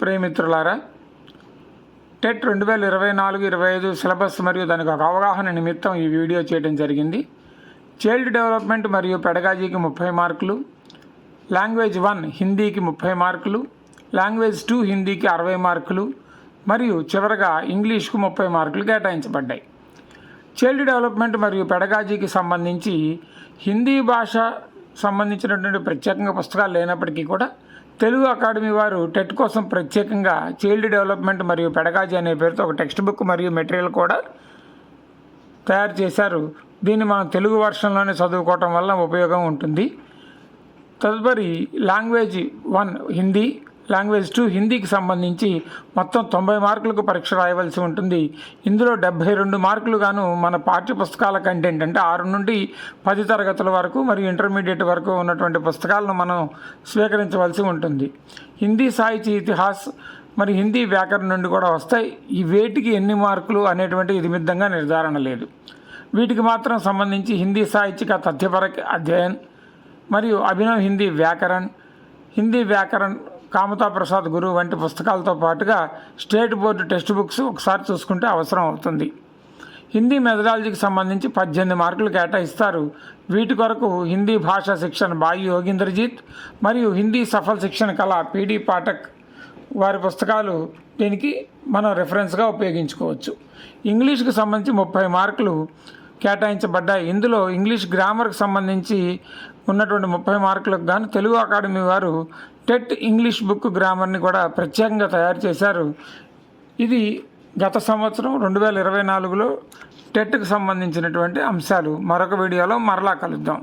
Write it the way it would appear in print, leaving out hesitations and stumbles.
ప్రియమిత్రులారా, TET 2024-25 syllabus మరియు దానికి ఒక అవగాహన నిమిత్తం ఈ వీడియో చేయడం జరిగింది. చైల్డ్ డెవలప్మెంట్ మరియు పెడగాజీకి 30 మార్కులు, లాంగ్వేజ్ 1 హిందీకి 30 మార్కులు, లాంగ్వేజ్ 2 హిందీకి 60 మార్కులు మరియు చివరగా ఇంగ్లీష్కు 30 మార్కులు కేటాయించబడ్డాయి. చైల్డ్ డెవలప్మెంట్ మరియు పెడగాజీకి సంబంధించి హిందీ భాష సంబంధించినటువంటి ప్రత్యేకంగా పుస్తకాలు లేనప్పటికీ కూడా తెలుగు అకాడమీ వారు టెట్ కోసం ప్రత్యేకంగా చైల్డ్ డెవలప్మెంట్ మరియు పెడగాజీ అనే పేరుతో ఒక టెక్స్ట్ బుక్ మరియు మెటీరియల్ కూడా తయారు చేశారు. దీన్ని మనం తెలుగు వర్షన్లోనే చదువుకోవటం వల్ల ఉపయోగం ఉంటుంది. తదుపరి లాంగ్వేజ్ 1 హిందీ, లాంగ్వేజ్ 2 హిందీకి సంబంధించి మొత్తం 90 మార్కులకు పరీక్ష రాయవలసి ఉంటుంది. ఇందులో 72 మార్కులు గాను మన పాఠ్య పుస్తకాల కంటెంట్ అంటే 6 నుండి 10 తరగతుల వరకు మరియు ఇంటర్మీడియట్ వరకు ఉన్నటువంటి పుస్తకాలను మనం స్వీకరించవలసి ఉంటుంది. హిందీ సాహిత్య ఇతిహాస్ మరి హిందీ వ్యాకరణ నుండి కూడా వస్తాయి. ఈ వేటికి ఎన్ని మార్కులు అనేటువంటి ఇది మిద్దంగా నిర్ధారణ లేదు. వీటికి మాత్రం సంబంధించి హిందీ సాహిత్యక తథ్యపరక అధ్యయన్ మరియు అభినవ్ హిందీ వ్యాకరణ్, హిందీ వ్యాకరణ్ కామతా ప్రసాద్ గురు వంటి పుస్తకాలతో పాటుగా స్టేట్ బోర్డు టెక్స్ట్ బుక్స్ ఒకసారి చూసుకుంటే అవసరం అవుతుంది. హిందీ మెథడాలజీకి సంబంధించి 18 మార్కులు కేటాయిస్తారు. వీటి కొరకు హిందీ భాషా శిక్షణ బాయి యోగీంద్రజీత్ మరియు హిందీ సఫల్ శిక్షణ కళ పిడి పాఠక్ వారి పుస్తకాలు దీనికి మనం రెఫరెన్స్గా ఉపయోగించుకోవచ్చు. ఇంగ్లీష్కి సంబంధించి 30 మార్కులు కేటాయించబడ్డాయి. ఇందులో ఇంగ్లీష్ గ్రామర్కి సంబంధించి ఉన్నటువంటి 30 మార్కులకు గాను తెలుగు అకాడమీ వారు టెట్ ఇంగ్లీష్ బుక్ గ్రామర్ని కూడా ప్రత్యేకంగా తయారు చేశారు. ఇది గత సంవత్సరం 2024లో టెట్కి సంబంధించినటువంటి అంశాలు. మరొక వీడియోలో మరలా కలుద్దాం.